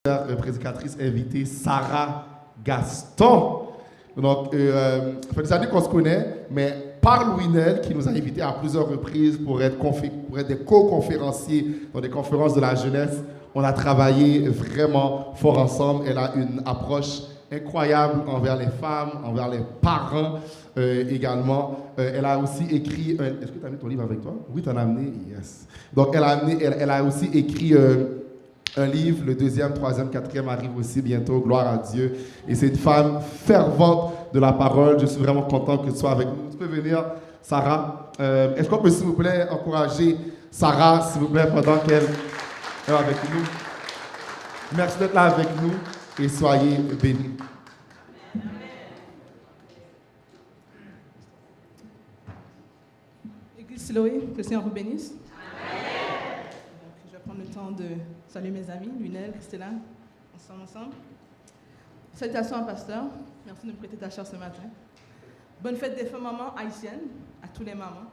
Prédicatrice invitée Sarah Gaston. Donc, ça fait des années qu'on se connaît, mais par Louinel, qui nous a invités à plusieurs reprises pour être des co-conférenciers dans des conférences de la jeunesse, on a travaillé vraiment fort ensemble. Elle a une approche incroyable envers les femmes, envers les parents également. Elle a aussi écrit... Est-ce que tu as mis ton livre avec toi? Oui, tu en as amené. Yes. Donc, elle a aussi écrit... un livre, le 2e, 3e, 4e arrive aussi bientôt, gloire à Dieu. Et c'est une femme fervente de la parole. Je suis vraiment content que tu sois avec nous. Tu peux venir, Sarah. Est-ce qu'on peut, s'il vous plaît, encourager Sarah, s'il vous plaît, pendant qu'elle est avec nous? Merci d'être là avec nous et soyez bénis. Église Siloé, que le Seigneur vous bénisse. Je vais prendre le temps de saluer mes amis, Lunel, Christella, ensemble. Salutations à pasteur, merci de me prêter ta chair ce matin. Bonne fête des femmes mamans haïtiennes, à tous les mamans.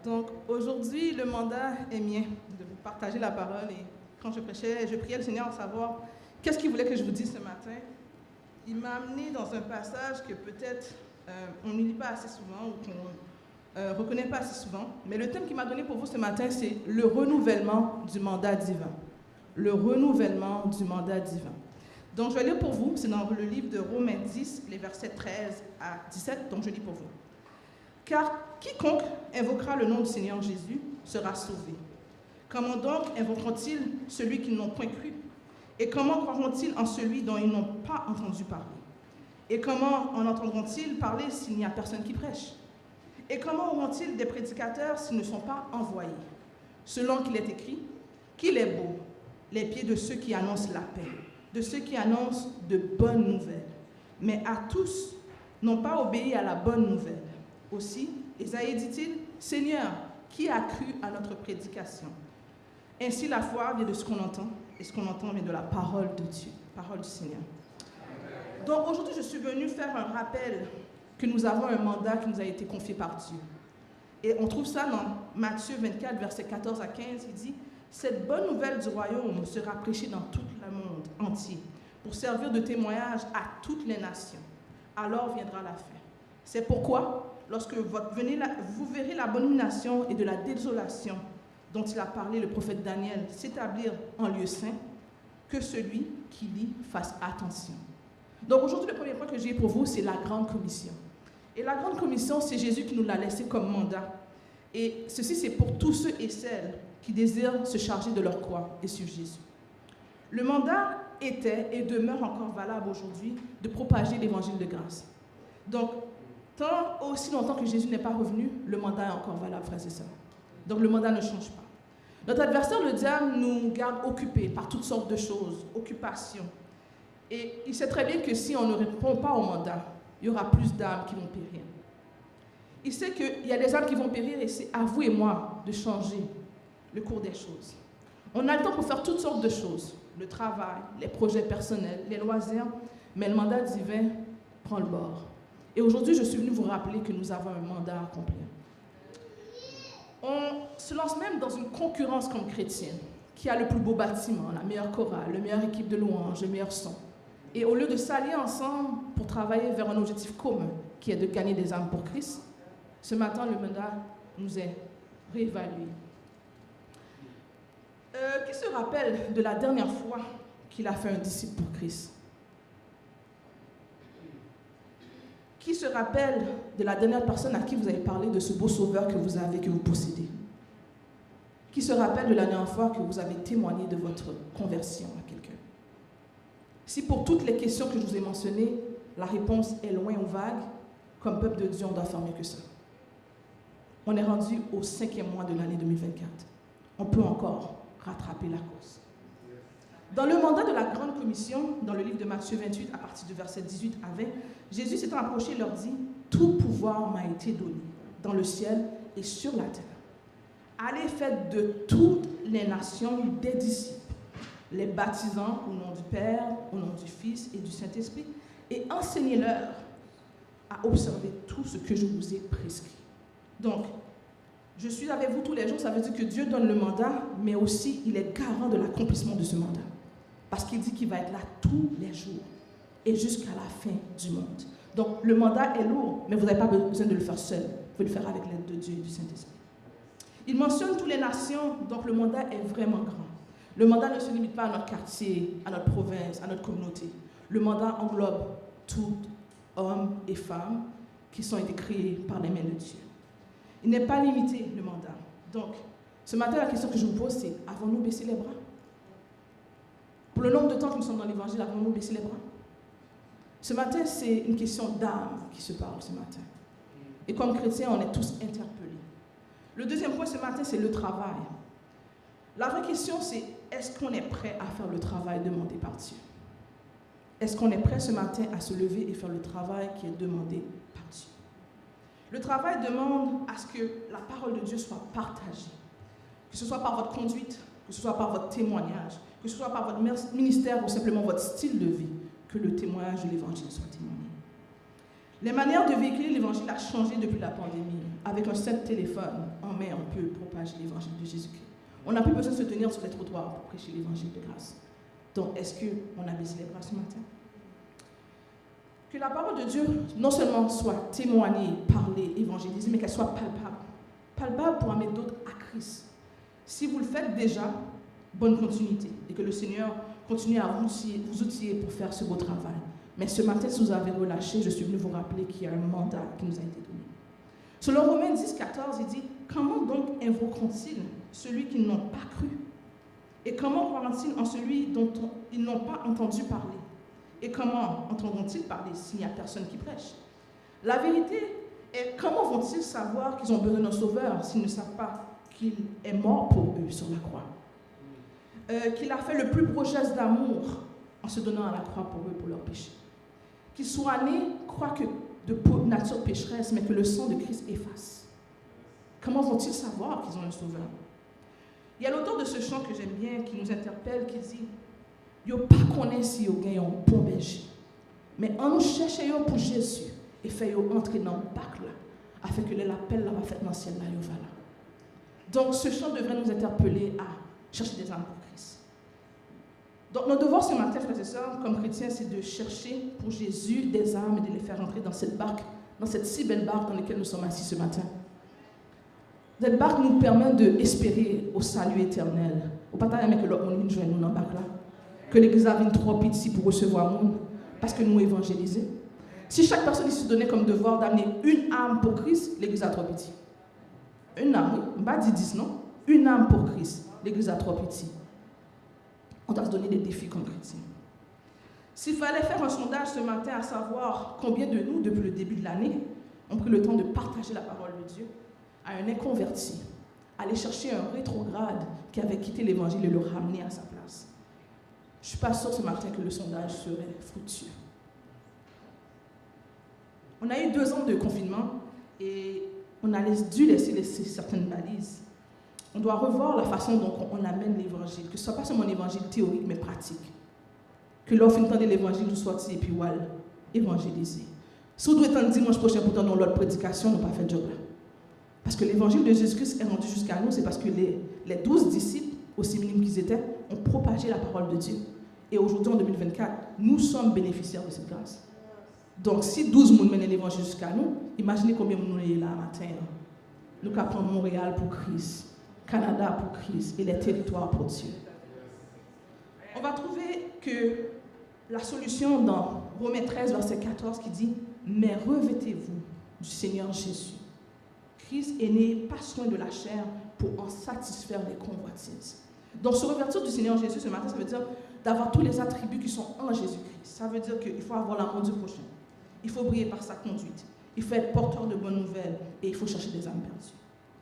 Donc aujourd'hui, le mandat est mien de vous partager la parole. Et quand je prêchais, je priais le Seigneur à savoir qu'est-ce qu'il voulait que je vous dise ce matin. Il m'a amené dans un passage que peut-être on ne lit pas assez souvent ou qu'on reconnaît pas assez souvent. Mais le thème qu'il m'a donné pour vous ce matin, c'est le renouvellement du mandat divin. Le renouvellement du mandat divin. Donc, je vais lire pour vous, c'est dans le livre de Romains 10, les versets 13 à 17, donc je lis pour vous. Car quiconque invoquera le nom du Seigneur Jésus sera sauvé. Comment donc invoqueront-ils celui qu'ils n'ont point cru? Et comment croiront-ils en celui dont ils n'ont pas entendu parler? Et comment en entendront-ils parler s'il n'y a personne qui prêche? Et comment auront-ils des prédicateurs s'ils ne sont pas envoyés? Selon qu'il est écrit, qu'il est beau les pieds de ceux qui annoncent la paix, de ceux qui annoncent de bonnes nouvelles. Mais à tous n'ont pas obéi à la bonne nouvelle. Aussi, Ésaïe dit-il, Seigneur, qui a cru à notre prédication? Ainsi la foi vient de ce qu'on entend, et ce qu'on entend vient de la parole de Dieu, parole du Seigneur. Donc aujourd'hui, je suis venue faire un rappel que nous avons un mandat qui nous a été confié par Dieu. Et on trouve ça dans Matthieu 24, versets 14 à 15, il dit, cette bonne nouvelle du royaume sera prêchée dans tout le monde entier pour servir de témoignage à toutes les nations. Alors viendra la fin. C'est pourquoi, lorsque vous verrez l'abomination et de la désolation dont il a parlé le prophète Daniel s'établir en lieu saint, que celui qui lit fasse attention. Donc aujourd'hui, le premier point que j'ai pour vous, c'est la grande commission. Et la grande commission, c'est Jésus qui nous l'a laissé comme mandat. Et ceci, c'est pour tous ceux et celles qui désirent se charger de leur croix et suivre Jésus. Le mandat était et demeure encore valable aujourd'hui de propager l'évangile de grâce. Donc, tant aussi longtemps que Jésus n'est pas revenu, le mandat est encore valable, frères et sœurs. Donc, le mandat ne change pas. Notre adversaire, le diable, nous garde occupés par toutes sortes de choses, occupations. Et il sait très bien que si on ne répond pas au mandat, il y aura plus d'âmes qui vont périr. Il sait qu'il y a des âmes qui vont périr et c'est à vous et moi de changer le cours des choses. On a le temps pour faire toutes sortes de choses, le travail, les projets personnels, les loisirs, mais le mandat divin prend le bord. Et aujourd'hui, je suis venue vous rappeler que nous avons un mandat à accomplir. On se lance même dans une concurrence comme chrétienne, qui a le plus beau bâtiment, la meilleure chorale, la meilleure équipe de louanges, le meilleur son. Et au lieu de s'allier ensemble pour travailler vers un objectif commun, qui est de gagner des âmes pour Christ, ce matin, le mandat nous est réévalué. Qui se rappelle de la dernière fois qu'il a fait un disciple pour Christ? Qui se rappelle de la dernière personne à qui vous avez parlé de ce beau sauveur que vous avez, que vous possédez? Qui se rappelle de la dernière fois que vous avez témoigné de votre conversion à quelqu'un? Si pour toutes les questions que je vous ai mentionnées, la réponse est loin ou vague, comme peuple de Dieu, on doit faire mieux que ça. On est rendu au 5e mois de l'année 2024. On peut encore rattraper la course. Dans le mandat de la grande commission, dans le livre de Matthieu 28, à partir du verset 18 à 20, Jésus s'étant approché leur dit, « Tout pouvoir m'a été donné, dans le ciel et sur la terre. Allez, faites de toutes les nations des disciples, les baptisant au nom du Père, au nom du Fils et du Saint-Esprit, et enseignez-leur à observer tout ce que je vous ai prescrit. » Donc, je suis avec vous tous les jours, ça veut dire que Dieu donne le mandat, mais aussi il est garant de l'accomplissement de ce mandat. Parce qu'il dit qu'il va être là tous les jours et jusqu'à la fin du monde. Donc, le mandat est lourd, mais vous n'avez pas besoin de le faire seul. Vous pouvez le faire avec l'aide de Dieu et du Saint-Esprit. Il mentionne toutes les nations, donc le mandat est vraiment grand. Le mandat ne se limite pas à notre quartier, à notre province, à notre communauté. Le mandat englobe tous hommes et femmes qui sont été créés par les mains de Dieu. Il n'est pas limité, le mandat. Donc, ce matin, la question que je vous pose, c'est, avons-nous baissé les bras? Pour le nombre de temps que nous sommes dans l'Évangile, avons-nous baissé les bras? Ce matin, c'est une question d'âme qui se parle ce matin. Et comme chrétiens, on est tous interpellés. Le deuxième point ce matin, c'est le travail. La vraie question, c'est est-ce qu'on est prêt à faire le travail demandé par Dieu? Est-ce qu'on est prêt ce matin à se lever et faire le travail qui est demandé par Dieu? Le travail demande à ce que la parole de Dieu soit partagée. Que ce soit par votre conduite, que ce soit par votre témoignage, que ce soit par votre ministère ou simplement votre style de vie, que le témoignage de l'Évangile soit témoigné. Les manières de véhiculer l'Évangile ont changé depuis la pandémie. Avec un simple téléphone en main, on peut propager l'Évangile de Jésus-Christ. On n'a plus besoin de se tenir sur les trottoirs pour prêcher l'Évangile de grâce. Donc, est-ce qu'on a baissé les bras ce matin? Que la parole de Dieu, non seulement soit témoignée, parlée, évangélisée, mais qu'elle soit palpable. Palpable pour amener d'autres à Christ. Si vous le faites déjà, bonne continuité. Et que le Seigneur continue à vous outiller pour faire ce beau travail. Mais ce matin, si vous avez relâché, je suis venu vous rappeler qu'il y a un mandat qui nous a été donné. Selon Romains 10, 14, il dit « Comment donc invoqueront-ils celui qu'ils n'ont pas cru? Et comment croiront-ils en celui dont ils n'ont pas entendu parler? Et comment entendront-ils parler s'il n'y a personne qui prêche? La vérité est, comment vont-ils savoir qu'ils ont besoin d'un sauveur s'ils ne savent pas qu'il est mort pour eux sur la croix? Qu'il a fait le plus beau geste d'amour en se donnant à la croix pour eux, pour leurs péchés. Qu'ils soient nés, croient que de nature pécheresse, mais que le sang de Christ efface. Comment vont-ils savoir qu'ils ont un sauveur? Il y a l'auteur de ce chant que j'aime bien, qui nous interpelle, qui dit « Yo pas connaît si yo gagne un bon berger, mais on nous cherche yo pour Jésus et fait yo entrer dans le bac là, afin que l'appel là va faire dans le ciel là, yo va là. » Donc ce chant devrait nous interpeller à chercher des âmes pour Christ. Donc notre devoir ce matin, frères et sœurs, comme chrétiens, c'est de chercher pour Jésus des âmes et de les faire entrer dans cette barque, dans cette si belle barque dans laquelle nous sommes assis ce matin. Cette barque nous permet d'espérer au salut éternel. Au pas que l'autre monde joue nous dans la barque là. Que l'église a une trop petite pour recevoir le monde, parce que nous évangélisons. Si chaque personne se donnait comme devoir d'amener une âme pour Christ, l'église a trop petit. Une âme, oui, on ne va pas dire 10, non? Une âme pour Christ, l'église a trop petit. On doit se donner des défis comme chrétiens. S'il fallait faire un sondage ce matin à savoir combien de nous, depuis le début de l'année, ont pris le temps de partager la parole de Dieu à un inconverti, aller chercher un rétrograde qui avait quitté l'évangile et le ramener à sa place. Je ne suis pas sûre ce matin que le sondage serait fructueux. On a eu 2 ans de confinement et on a dû laisser certaines balises. On doit revoir la façon dont on amène l'évangile, que ce ne soit pas seulement un évangile théorique mais pratique. Que l'offre une temps de l'évangile nous sortit et puis voilà, évangéliser. Si vous devez attendre dimanche prochain pour donner l'autre prédication, nous pas fait job là. Parce que l'évangile de Jésus-Christ est rendu jusqu'à nous, c'est parce que les 12 disciples, aussi minimes qu'ils étaient, ont propagé la parole de Dieu. Et aujourd'hui, en 2024, nous sommes bénéficiaires de cette grâce. Donc, si 12 personnes mènent l'évangile jusqu'à nous, imaginez combien de nous sommes là matin. Nous captons Montréal pour Christ, Canada pour Christ et les territoires pour Dieu. On va trouver que la solution dans Romains 13, verset 14, qui dit « Mais revêtez-vous du Seigneur Jésus. Christ est né, pas soin de la chair, pour en satisfaire les convoitises. » Donc, se revêtir du Seigneur Jésus ce matin, ça veut dire d'avoir tous les attributs qui sont en Jésus-Christ. Ça veut dire qu'il faut avoir l'amour du prochain. Il faut briller par sa conduite. Il faut être porteur de bonnes nouvelles et il faut chercher des âmes perdues.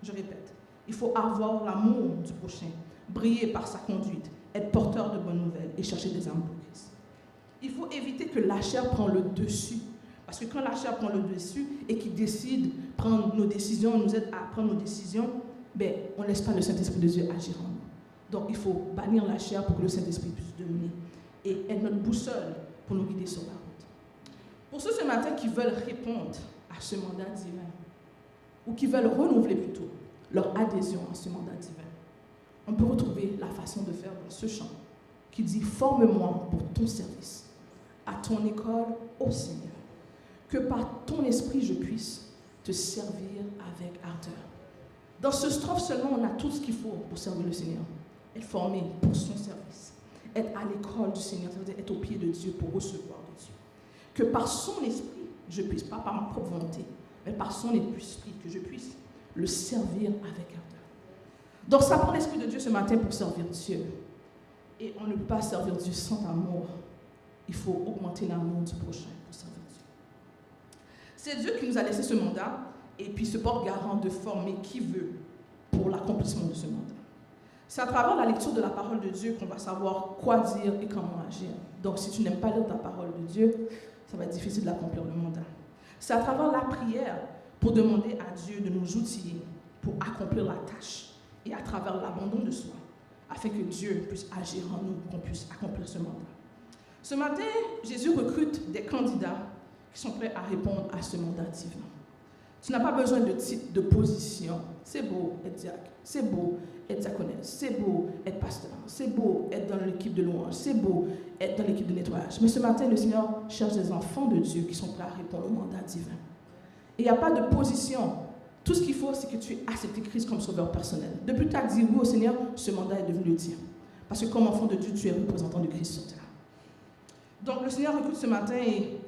Je répète, il faut avoir l'amour du prochain, briller par sa conduite, être porteur de bonnes nouvelles et chercher des âmes pour Christ. Il faut éviter que la chair prenne le dessus. Parce que quand la chair prend le dessus et qu'il décide de prendre nos décisions, nous aide à prendre nos décisions, ben, on ne laisse pas le Saint-Esprit de Dieu agir en nous. Donc il faut bannir la chair pour que le Saint-Esprit puisse dominer et être notre boussole pour nous guider sur la route. Pour ceux ce matin qui veulent répondre à ce mandat divin, ou qui veulent renouveler plutôt leur adhésion à ce mandat divin, on peut retrouver la façon de faire dans ce chant qui dit « Forme-moi pour ton service, à ton école, ô Seigneur, que par ton esprit je puisse te servir avec ardeur. » Dans ce strophe seulement, on a tout ce qu'il faut pour servir le Seigneur. Être formé pour son service. Être à l'école du Seigneur, ça veut dire être au pied de Dieu pour recevoir de Dieu. Que par son esprit, je puisse, pas par ma propre volonté, mais par son esprit, que je puisse le servir avec ardeur. Donc ça prend l'Esprit de Dieu ce matin pour servir Dieu. Et on ne peut pas servir Dieu sans amour. Il faut augmenter l'amour du prochain pour servir Dieu. C'est Dieu qui nous a laissé ce mandat et puis se porte garant de former qui veut pour l'accomplissement de ce mandat. C'est à travers la lecture de la parole de Dieu qu'on va savoir quoi dire et comment agir. Donc si tu n'aimes pas lire ta parole de Dieu, ça va être difficile d'accomplir le mandat. C'est à travers la prière pour demander à Dieu de nous outiller pour accomplir la tâche et à travers l'abandon de soi, afin que Dieu puisse agir en nous, qu'on puisse accomplir ce mandat. Ce matin, Jésus recrute des candidats qui sont prêts à répondre à ce mandat divin. Tu n'as pas besoin de titre, de position. C'est beau être diacre, c'est beau être diaconesse, c'est beau être pasteur, c'est beau être dans l'équipe de louange, c'est beau être dans l'équipe de nettoyage. Mais ce matin, le Seigneur cherche des enfants de Dieu qui sont prêts à répondre au mandat divin. Et il n'y a pas de position. Tout ce qu'il faut, c'est que tu aies accepté Christ comme sauveur personnel. Depuis que tu as dit oui au Seigneur, ce mandat est devenu le tien. Parce que comme enfant de Dieu, tu es représentant de Christ sur terre. Donc le Seigneur recrute ce matin et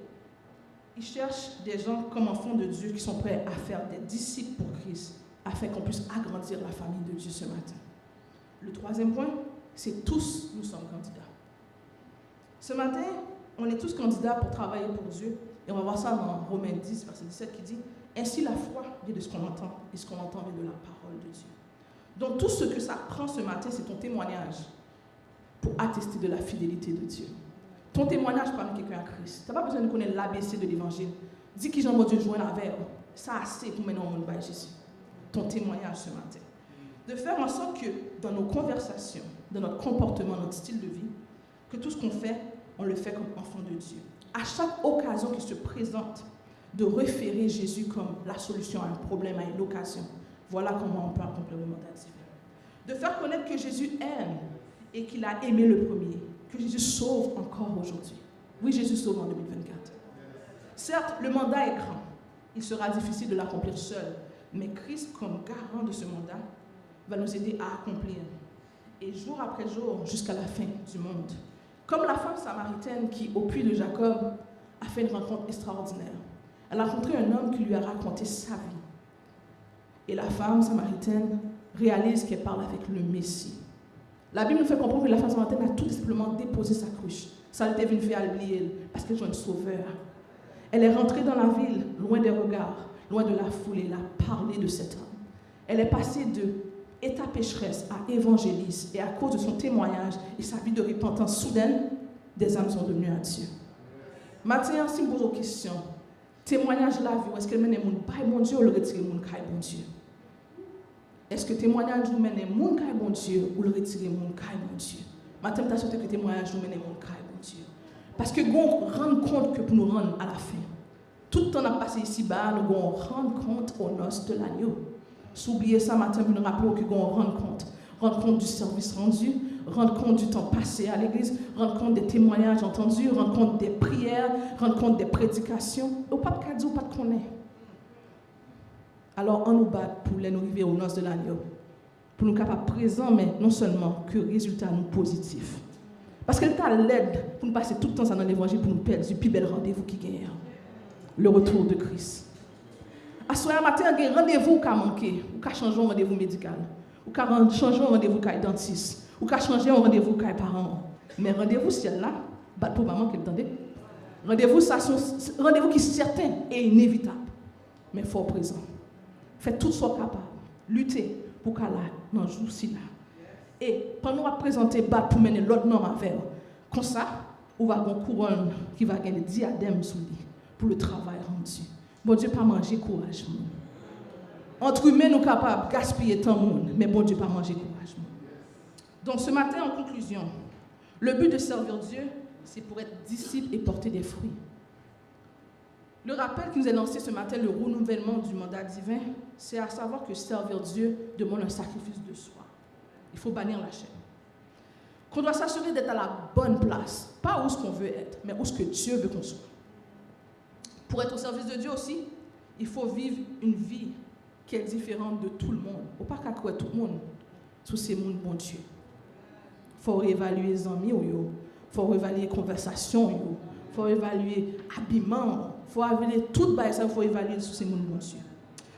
il cherche des gens comme enfants de Dieu qui sont prêts à faire des disciples pour Christ, afin qu'on puisse agrandir la famille de Dieu ce matin. Le troisième point, c'est tous nous sommes candidats. Ce matin, on est tous candidats pour travailler pour Dieu. Et on va voir ça dans Romains 10, verset 17, qui dit « Ainsi la foi vient de ce qu'on entend, et ce qu'on entend vient de la parole de Dieu. » Donc tout ce que ça prend ce matin, c'est ton témoignage pour attester de la fidélité de Dieu. Ton témoignage parmi quelqu'un à Christ. Tu n'as pas besoin de connaître l'ABC de l'Évangile. Dis qui j'en Dieu joindre avec. Ça assez pour mener au monde par Jésus. Ton témoignage ce matin. De faire en sorte que dans nos conversations, dans notre comportement, notre style de vie, que tout ce qu'on fait, on le fait comme enfant de Dieu. À chaque occasion qui se présente, de référer Jésus comme la solution à un problème, à une occasion. Voilà comment on peut accomplir le mandat divin. De faire connaître que Jésus aime et qu'il a aimé le premier. Que Jésus sauve encore aujourd'hui. Oui, Jésus sauve en 2024. Certes, le mandat est grand. Il sera difficile de l'accomplir seul. Mais Christ, comme garant de ce mandat, va nous aider à accomplir. Et jour après jour, jusqu'à la fin du monde. Comme la femme samaritaine qui, au puits de Jacob, a fait une rencontre extraordinaire. Elle a rencontré un homme qui lui a raconté sa vie. Et la femme samaritaine réalise qu'elle parle avec le Messie. La Bible nous fait comprendre que la femme samaritaine a tout simplement déposé sa cruche. Ça était une à oublier parce qu'elle joue un sauveur. Elle est rentrée dans la ville, loin des regards, loin de la foule, et elle a parlé de cet homme. Elle est passée de état pécheresse à évangéliste, et à cause de son témoignage et sa vie de repentance soudaine, des âmes sont devenues à Dieu. Maintenant, si vous posez une question, témoignage de la vie, est-ce qu'elle mène les gens par mon Dieu ou le retire les gens par mon Dieu? Est-ce que témoignage nous mène les gens par mon Dieu ou le retire les gens par mon Dieu? Maintenant, je souhaite que témoignage nous mène les gens par mon Dieu. Parce que nous rendre compte que pour nous rendre à la fin, tout le temps qu'on a passé ici-bas, nous allons rendre compte aux noces de l'agneau. S'oublier ça matin, nous nous rappelons que nous allons rendre compte du service rendu, rendre compte du temps passé à l'église, rendre compte des témoignages entendus, rendre compte des prières, rendre compte des prédications. Ou pas de cadeau, pas de connaître. Alors, on nous bat pour les nous arriver aux noces de l'agneau. Pour nous capables présents, mais non seulement que résultat nous positif. Parce qu'elle t'a l'aide pour nous passer tout le temps dans l'évangile pour nous perdre du plus bel rendez-vous qui gagne. Le retour de Christ. À ce matin, il y a un rendez-vous qui a manqué, ou qui a changé un rendez-vous médical, ou qui a changé un rendez-vous qui est dentiste, ou qui a changé un rendez-vous qui est parent. Mais rendez-vous, c'est là, pas pour maman qui entendait. Rendez-vous, ça, c'est un rendez-vous qui est certain et inévitable. Mais il faut présent. Faites tout ce qu'on est capable. Lutter pour qu'elle là, dans le jour-ci là. Et pendant qu'on va présenter battre pour mener l'autre nom à faire, comme ça, on va avoir une couronne qui va gagner des diadèmes sous lui pour le travail rendu. Bon Dieu, pas manger courage. Entre humains, nous sommes capables de gaspiller tant de monde, mais bon Dieu, pas manger courage. Donc ce matin, en conclusion, le but de servir Dieu, c'est pour être disciple et porter des fruits. Le rappel qui nous est lancé ce matin, le renouvellement du mandat divin, c'est à savoir que servir Dieu demande un sacrifice de soi. Il faut bannir la chaîne. qu'on doit s'assurer d'être à la bonne place, pas où ce qu'on veut être, mais où ce que Dieu veut qu'on soit. Pour être au service de Dieu aussi, il faut vivre une vie qui est différente de tout le monde. Ou pas qu'à quoi tout le monde, tous ces mondes bon Dieu. Il faut réévaluer les amis, il faut réévaluer les conversations, il faut évaluer l'habillement, il faut évaluer tout ça, il faut évaluer tous ces mondes bon Dieu.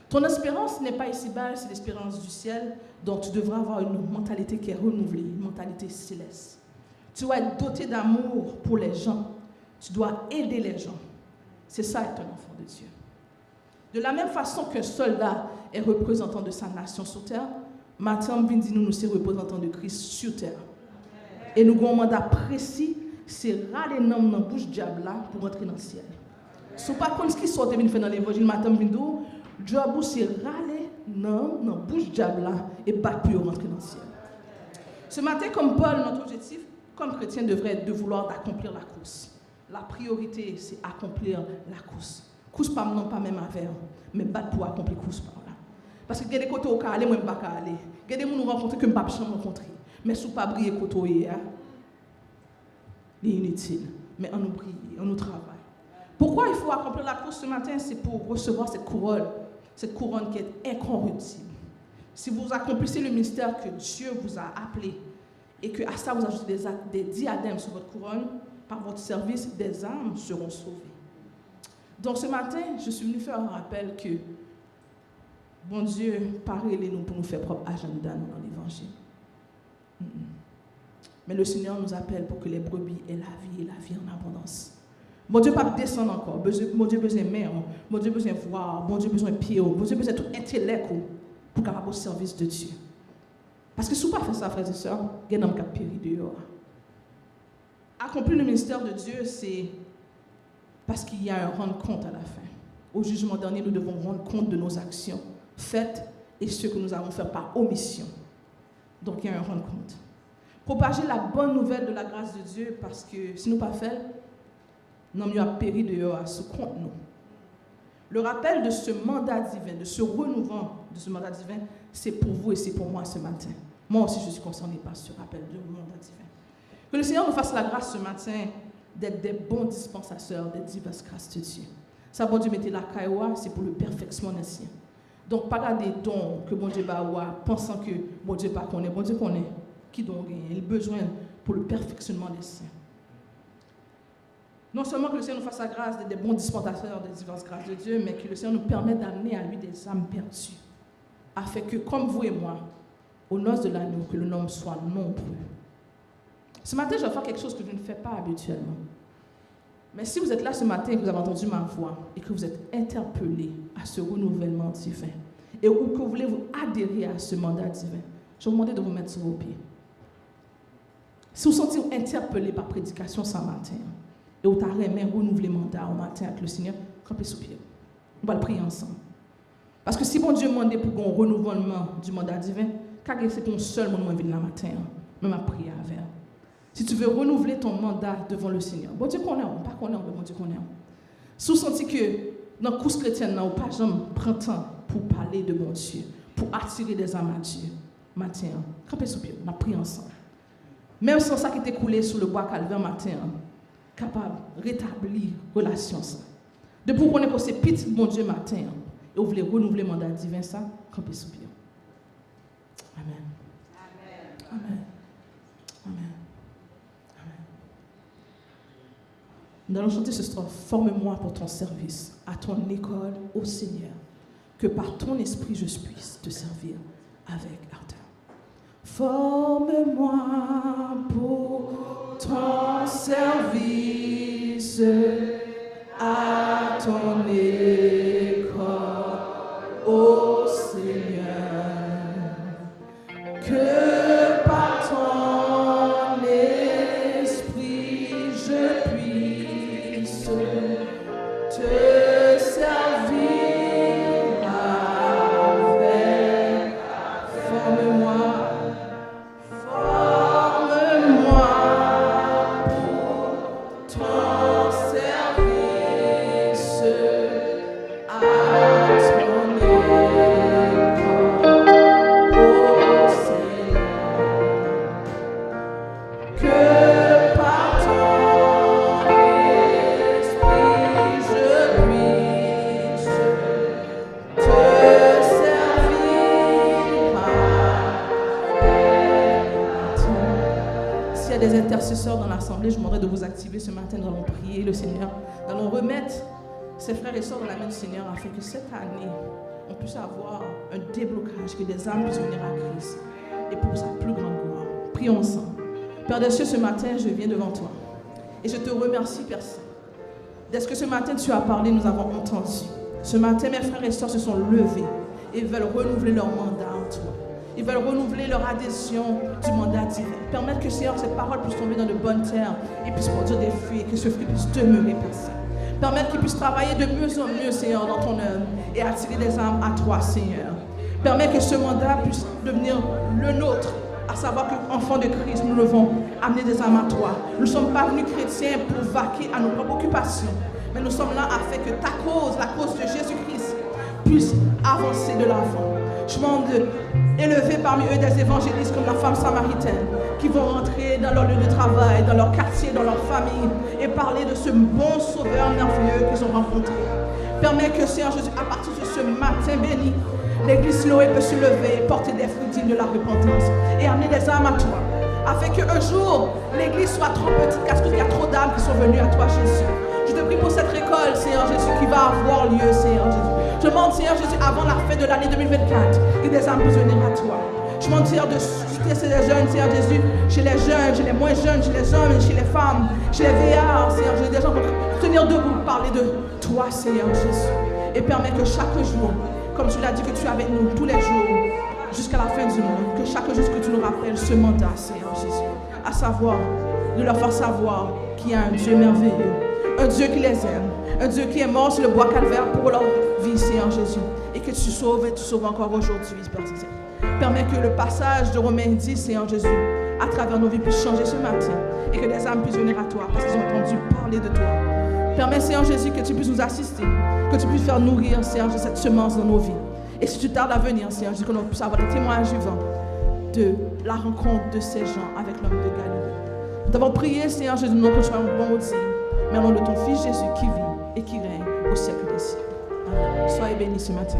Ton espérance n'est pas ici-bas, c'est l'espérance du ciel, donc tu devras avoir une mentalité qui est renouvelée, une mentalité céleste. Tu dois être doté d'amour pour les gens, tu dois aider les gens. C'est ça être un enfant de Dieu. De la même façon qu'un soldat est représentant de sa nation sur terre, Matin vient dire nous sommes représentants de Christ sur terre. Et nous avons un mandat précis, c'est râler les noms dans la bouche du diable là pour entrer dans le ciel. Ce n'est pas comme ce qui sort de faire dans l'évangile, Matin vient dire, job c'est râler dans la bouche du diable là et battre pour rentrer dans le ciel. Ce matin, comme Paul, notre objectif, comme chrétien, devrait être de vouloir accomplir la course. La priorité, c'est accomplir la course. Course pas non pas même avec, mais battre pour accomplir la course par là. Parce que il y a des côtés où on aller, moi je ne peux pas aller. Il y a des gens qui nous rencontrent que je ne peux pas rencontrer. Mais si on ne peut pas briller côté, c'est inutile. Mais on nous brille, on nous travaille. Pourquoi il faut accomplir la course ce matin? C'est pour recevoir cette couronne qui est incorruptible. Si vous accomplissez le ministère que Dieu vous a appelé et que à ça vous ajoutez des diadèmes sur votre couronne, par votre service, des âmes seront sauvées. Donc ce matin, je suis venue faire un rappel que bon Dieu, parlez-nous pour nous faire propre agenda dans l'évangile. Mais le Seigneur nous appelle pour que les brebis aient la vie et la vie en abondance. Bon Dieu, pas descendre encore. Bon Dieu, besoin de main. Bon Dieu, besoin de voir. Bon Dieu, besoin de pied. Bon Dieu, besoin de tout intellect pour capable au service de Dieu. Parce que si vous ne faites pas ça, frères et sœurs, il y a un homme qui a péri dehors. Accomplir le ministère de Dieu, c'est parce qu'il y a un rendre compte à la fin. Au jugement dernier, nous devons rendre compte de nos actions faites et ce que nous avons fait par omission. Donc, il y a un rendre compte. Propager la bonne nouvelle de la grâce de Dieu, parce que si nous ne pas fait, nous avons péri dehors à ce compte nous. Le rappel de ce mandat divin, de ce renouveau de ce mandat divin, c'est pour vous et c'est pour moi ce matin. Moi aussi, je suis concerné par ce rappel de mandat divin. Que le Seigneur nous fasse la grâce ce matin d'être des bons dispensateurs des diverses grâces de Dieu. Ça, bon Dieu, mettez la caïwa, c'est pour le perfectionnement des siens. Donc, pas garder dons que bon Dieu va avoir, pensant que bon Dieu pas connaît, bon Dieu connaît. Qui donc il a besoin pour le perfectionnement des siens. Non seulement que le Seigneur nous fasse la grâce d'être des bons dispensateurs des diverses grâces de Dieu, mais que le Seigneur nous permette d'amener à lui des âmes perdues. Afin que, comme vous et moi, aux noces de l'agneau, que le nombre soit nombreux. Ce matin, je vais faire quelque chose que je ne fais pas habituellement. Mais si vous êtes là ce matin et que vous avez entendu ma voix et que vous êtes interpellé à ce renouvellement divin et ou que vous voulez vous adhérer à ce mandat divin, je vais vous demander de vous mettre sur vos pieds. Si vous sentez interpellé par prédication ce matin et vous avez renouvelé le mandat au matin avec le Seigneur, campez sous pied. On va le prier ensemble. Parce que si bon Dieu demande pour un renouvellement du mandat divin, c'est pour un seul monde qui vient le matin, même à prier avec. Si tu veux renouveler ton mandat devant le Seigneur, bon Dieu connaît, pas connaît, mais bon Dieu connaît. Si vous sentez que dans la course chrétienne, vous pas jamais prendre temps pour parler de bon Dieu, pour attirer des âmes à Dieu, matin, campez sous pied, on a prié ensemble. Même sans ça qui était coulé sur le bois calvaire matin, capable de rétablir relation. Depuis qu'on est pour ces petits bon Dieu matin, et vous voulez renouveler le mandat divin, ça, campez sous pied. Amen. Amen. Amen. Amen. Nous allons chanter ce soir, forme-moi pour ton service, à ton école, au Seigneur, que par ton esprit je puisse te servir avec ardeur. Forme-moi pour ton service, à ton école, au Seigneur, que par ton esprit je puisse te servir avec. Forme-moi pour ton service, à ton école, au Seigneur. sœurs dans l'assemblée, je vous demanderai de vous activer ce matin. Nous allons prier le Seigneur. Nous allons remettre ces frères et sœurs dans la main du Seigneur afin que cette année, on puisse avoir un déblocage, que des âmes puissent venir à Christ et pour sa plus grande gloire. Prions ensemble. Père des cieux, ce matin, je viens devant toi et je te remercie, Père Saint. Dès que ce matin tu as parlé, nous avons entendu. Ce matin, mes frères et sœurs se sont levés et veulent renouveler leur mandat en toi. Ils veulent renouveler leur adhésion du mandat divin. Permettre que, Seigneur, cette parole puisse tomber dans de bonnes terres et puisse produire des fruits et que ce fruit puisse demeurer, Père Saint. Permettre qu'ils puissent travailler de mieux en mieux, Seigneur, dans ton œuvre et attirer des âmes à toi, Seigneur. Permets que ce mandat puisse devenir le nôtre, à savoir qu'enfants de Christ, nous devons amener des âmes à toi. Nous ne sommes pas venus chrétiens pour vaquer à nos propres occupations, mais nous sommes là afin que ta cause, la cause de Jésus-Christ, puisse avancer de l'avant. Je demande d'élever parmi eux des évangélistes comme la femme samaritaine qui vont rentrer dans leur lieu de travail, dans leur quartier, dans leur famille et parler de ce bon sauveur merveilleux qu'ils ont rencontré. Permets que, Seigneur Jésus, à partir de ce matin béni, l'église Siloé peut se lever et porter des fruits dignes de la repentance et amener des âmes à toi, afin qu'un jour l'église soit trop petite parce qu'il y a trop d'âmes qui sont venues à toi, Jésus. Je te prie pour cette récolte, Seigneur Jésus, qui va avoir lieu, Seigneur Jésus. Je demande, Seigneur Jésus, avant la fin de l'année 2024, que des âmes puissent venir à toi. Je demande, Seigneur, de susciter ces jeunes, Seigneur Jésus, chez les jeunes, chez les moins jeunes, chez les hommes, chez les femmes, chez les vieillards, Seigneur Jésus, des gens pour tenir debout, parler de toi, Seigneur Jésus. Et permets que chaque jour, comme tu l'as dit que tu es avec nous tous les jours, jusqu'à la fin du monde, que chaque jour que tu nous rappelles ce mandat, Seigneur Jésus, à savoir, de leur faire savoir qu'il y a un Dieu merveilleux, un Dieu qui les aime, un Dieu qui est mort sur le bois calvaire pour leur vie, Seigneur Jésus, et que tu sauves et tu sauves encore aujourd'hui, Père Saint. Permets que le passage de Romains 10, Seigneur Jésus, à travers nos vies puisse changer ce matin, et que des âmes puissent venir à toi, parce qu'ils ont entendu parler de toi. Permets, Seigneur Jésus, que tu puisses nous assister, que tu puisses faire nourrir, Seigneur Jésus, cette semence dans nos vies. Et si tu tardes à venir, Seigneur Jésus, que nous puissions avoir des témoignages vivants de la rencontre de ces gens avec l'homme de Galilée. Nous t'avons prié, Seigneur Jésus, non que tu sois un bon Dieu, mais au nom de ton Fils Jésus qui vit et qui règne au siècle des siècles. Amen. Soyez bénis ce matin.